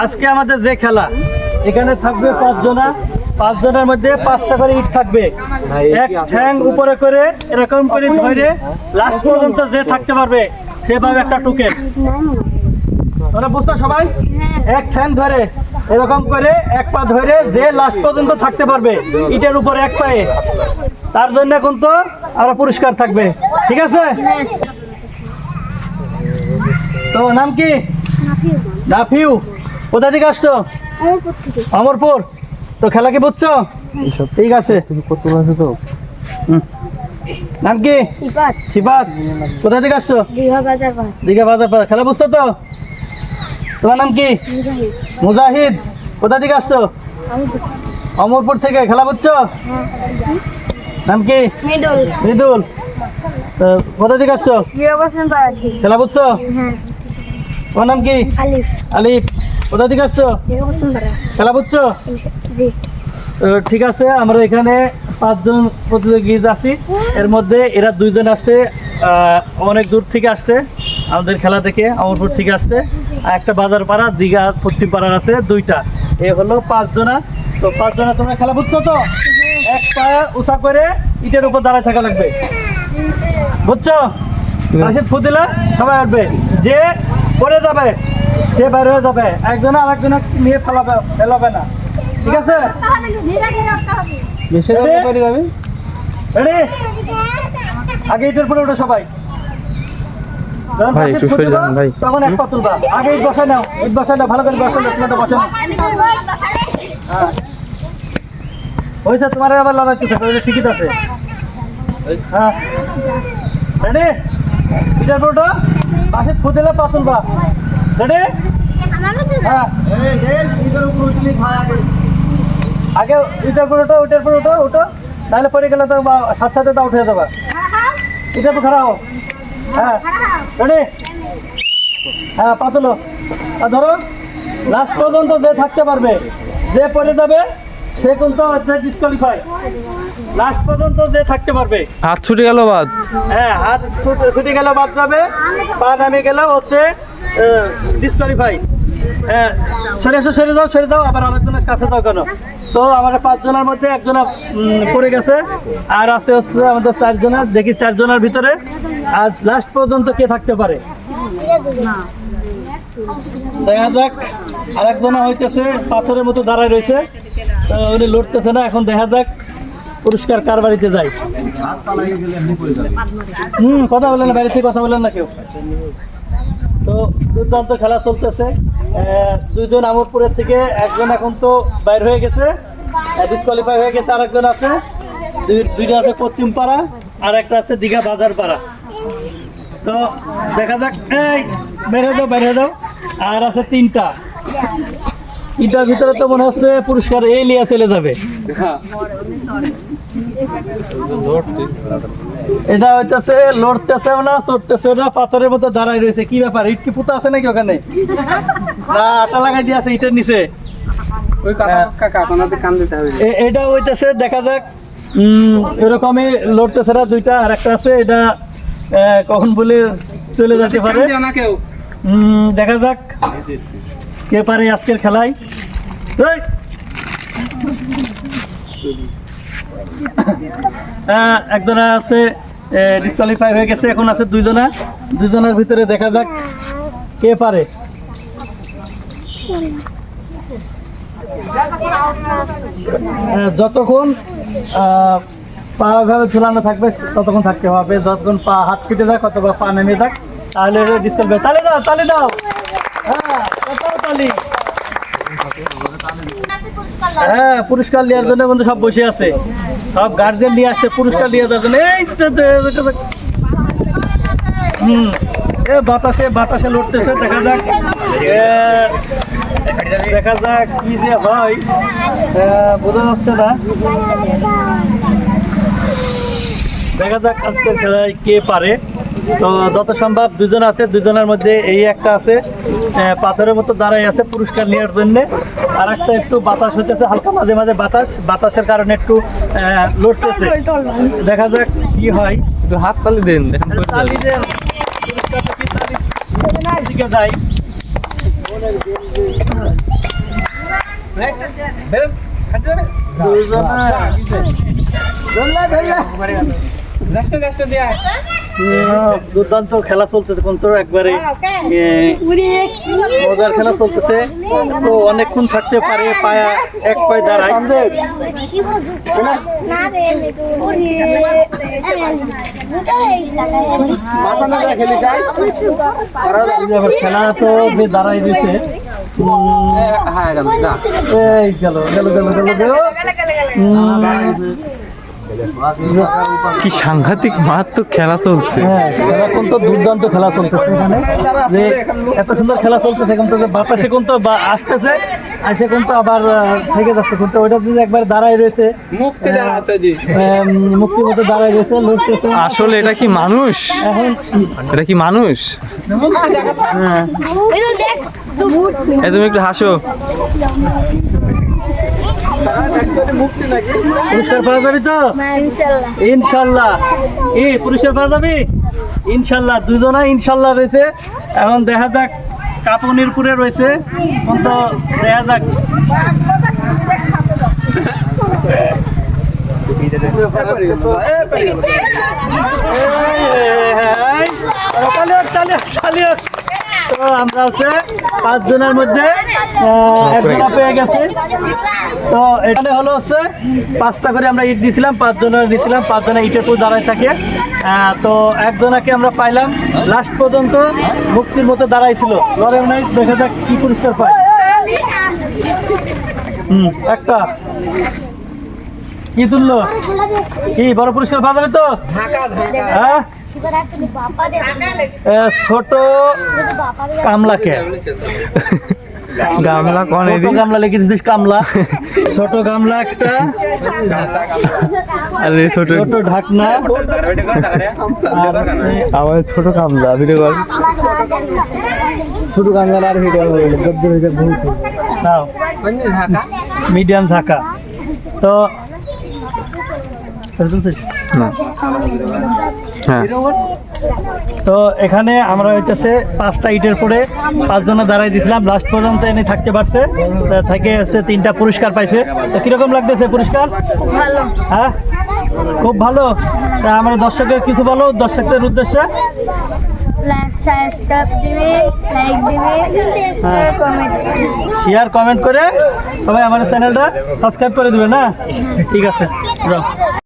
আজকে আমাদের যে খেলা এখানে থাকবে 5 জনা, 5 জনের মধ্যে 5টা করে ইট থাকবে, এক ঠ্যাং উপরে করে এরকম করে ধরে লাস্ট পর্যন্ত যে থাকতে পারবে সেভাবে একটা টোকেন। তোমরা বুঝছো সবাই? এক ঠ্যাং ধরে এরকম করে এক পা ধরে যে লাস্ট পর্যন্ত থাকতে পারবে ইটের উপরে এক পায়ে, তার জন্য কিন্তু আরো পুরস্কার থাকবে। ঠিক আছে? তো নাম কি? নাফিউ। কোথা থেকে আসছো? অমরপুর। তো খেলা কি বুঝছো? ঠিক আছে। নাম কি? শিবাত। কোথা থেকে আসছো? দীঘা বাজার। খেলা বুঝছো তো? তোমার নাম কি? মুজাহিদ। কোথা থেকে আসছো? অমরপুর থেকে। খেলা বুঝছো? নাম কি? মৃদুল। কোথা থেকে আসছো? খেলা বুঝছো? তোমার নাম কি? আলিফ। কোথা থেকে আসছো? খেলা বুঝছো? ঠিক আছে, আমরা এখানে 5 জন প্রতিযোগী আছি। এর মধ্যে এরা 2 জন আসছে অনেক দূর থেকে আসছে আমাদের খেলা থেকে, অমরপুর থেকে আসছে। আর একটা বাজার পাড়া দীঘা পশ্চিম পাড়ার আছে 2টা। এ হলো 5 জনা। তো 5 জনা তোমরা খেলা বুঝছো তো? এক পা উঁচা করে ইটের উপর দাঁড়ায় থাকা লাগবে, বুঝছো? রাশিদ ফুদিলা সবাই আসবে, যে পড়ে যাবে সে বাইরে হয়ে যাবে, একজনে আরেকজনে নিয়ে ফেলাবে না। ঠিক আছে? আগে ইটের পরে ওঠো সবাই। তখন এক পা তুলবা। আগে ইট বসায় নাও, ইট বসায় নাও, ভালো করে বসায় নাও, বসে নাও। হয়েছে, তোমার আবার লড়াইতেছে, ঠিকই আছে। হ্যাঁ রেডি? ইটের পরে ওঠো, বাসে ফুদিলে পা তুলবা। রেডি? হ্যাঁ, আগে ইটার পর ওঠো, ওটার পর ওঠো, ওঠো, তাহলে পরে গেলে তো সাথে সাথে তা উঠে যাবা। ইটার পর খারাপ। হ্যাঁ রেডি? হ্যাঁ, পা তুলো, ধরো। লাস্ট পর্যন্ত যে থাকতে পারবে, যে পড়ে যাবে সে কিন্তু ডিসকোয়ালিফাই। লাস্ট পর্যন্ত যে থাকতে পারবে, হাত ছুটে গেল বাদ। হ্যাঁ, হাত ছুটে গেল বাদ যাবে, পা নামে গেল হচ্ছে ডিসকোয়ালিফাই। হ্যাঁ, সরে যাও, আবার আরেকজনের কাছে যাও কেন? তো আমাদের 5 জনের মধ্যে একজন পড়ে গেছে, আর আছে হচ্ছে আমাদের 4 জনের। দেখি 4 জনের ভিতরে আজ লাস্ট পর্যন্ত কে থাকতে পারে। দেখা যাক। আরেকজন হইতেছে পাথরের মতো দাঁড়ায় রয়েছে, উনি লড়তেছে না। এখন দেখা যাক পুরস্কার কার বাড়িতে যায়। কথা বলেন না, বাইরে থেকে কথা বলেন না কেউ। তো দুর্দান্ত খেলা চলতেছে। 2 জন আমরপুরের থেকে, একজন এখন তো বাইর হয়ে গেছে, ডিসকোয়ালিফাই হয়ে গেছে। আরেকজন আছে, 2টা আছে পশ্চিম পাড়া, আর একটা আছে দীঘা বাজার পাড়া। তো দেখা যাক। এই বাইরে দাও। আর আছে 3টা। 3টার ভিতরে তো মনে হচ্ছে পুরস্কার এই লিয়া চলে যাবে। এটা হইতেছে লড়তেছে না, চড়তেছে না, পাথরের মতো দাঁড়ায় রয়েছে। কি ব্যাপার? ইট কি পুতা আছে নাকি ওখানে? না, আটা লাগাই দিয়ে আছে ইটের নিচে। এটা হইতেছে, দেখা যাক। এরকমই লড়তেছে না 2টা। আর একটা আছে, এটা কখন বলে চলে যেতে পারে। দেখা যাক কে পারে আজকের খেলায়। একজন আছে ডিসকোয়ালিফাই হয়ে গেছে, এখন আছে 2 জনা। 2 জনের ভিতরে দেখা যাক কে পারে। যতক্ষণ পা ভাবে ঝুলানো থাকবে ততক্ষণ থাকতে হবে। যতক্ষণ পা হাত কেটে যাক অথবা পা নেমে যাক, তাহলে ডিসকোয়ালিফাই। তালি দাও। হ্যাঁ, তালি। হ্যাঁ, পুরস্কার নেওয়ার জন্য কিন্তু সব বসে আছে, সব গার্জেন নিয়ে আসছে পুরস্কার নিয়ে যাওয়ার জন্য। এই বাতাসে লড়তেছে। দেখা যাক কি যে হয়, বোঝা যাচ্ছে না। দেখা যাক আজকের খেলায় কে পারে। তো যত সম্ভব 2 জন আছে, 2 জনের মধ্যে এই একটা আছে পাথরের মতো দাঁড়াই আছে পুরস্কার নেওয়ার জন্য। আর একটা একটু বাতাস হইতেছে হালকা, মাঝে মাঝে বাতাসের কারণে একটু লড়তেছে। দেখা যাক কি হয়। হাত তালি দেন, যাই দুর্দান্ত খেলা চলতেছে কিন্তু একবারে মজার খেলা চলতেছে। তো অনেকক্ষণ থাকতে পারে, পায়া এক পায়ে দাঁড়ায়। খেলা তো যে দাঁড়াই দিয়েছে, এই গেল গেল গেল গেল গেল। কি সাংঘাতিক মারাত্মক খেলা চলছে। হ্যাঁ, খেলা কিন্তু দুর্দান্ত খেলা চলতেছে এখানে, যে এত সুন্দর খেলা চলতেছে কিন্তু বাতাসে কিন্তু আসতেছে, আসে কিন্তু আবার থেকে যাচ্ছে কিন্তু ওইটা যদি একবার দাঁড়ায় রয়েছে, মুক্তির মতো দাঁড়ায় রয়েছে, লড়তেছে। আসলে এটা কি মানুষ? এখন এটা কি মানুষ? হ্যাঁ, তুমি একটু হাসো। পুরস্কার পাওয়া যাবি তো ইনশাল্লাহ। পুরস্কার পাওয়া যাবি ইনশাল্লাহ। দুজনা ইনশাল্লাহ রয়েছে। এখন দেখা যাক, কাপনির পুরে রয়েছে কিন্তু দেখা যাক। তো আমরা আছে 5 জনের মধ্যে একজনা পেয়ে গেছে। তো এখানে হলো হচ্ছে 5টা করে আমরা ইট দিয়েছিলাম, 5 জনের দিয়েছিলাম, 5 জনে ইটের উপর দাঁড়ায় থাকে। তো একজনাকে আমরা পাইলাম, লাস্ট পর্যন্ত মুক্তির মতো দাঁড়াইছিল। লড়াই নাই, দেখা যাক কি পুরস্কার পায়। একটা কি তুললো? কি বড় পুরস্কার পাওয়া যাবে তো? হ্যাঁ, ছোট কামলাকে গামলা কোন গামলা লিখে দিচ্ছিস? কামলা, ছোট গামলা একটা, আরে ছোট ছোট ঢাকনা, আমার ছোট কামলা ভিডিও কল, ছোট গামলা আর ভিডিও মিডিয়াম ঝাঁকা। তো না হ্যাঁ, তো এখানে আমরা হইতেছে 5টা ইটের পরে 5 জনে দাঁড়াই দিয়েছিলাম, লাস্ট পর্যন্ত এনে থাকতে পারছে, থেকে হচ্ছে 3টা পুরস্কার পাইছে। তো কিরকম লাগতেছে পুরস্কার? হ্যাঁ, খুব ভালো। আমরা দর্শকের কিছু বলো, দর্শকদের উদ্দেশ্যে। শেয়ার কমেন্ট করে সবাই আমার চ্যানেলটা সাবস্ক্রাইব করে দিবে না? ঠিক আছে।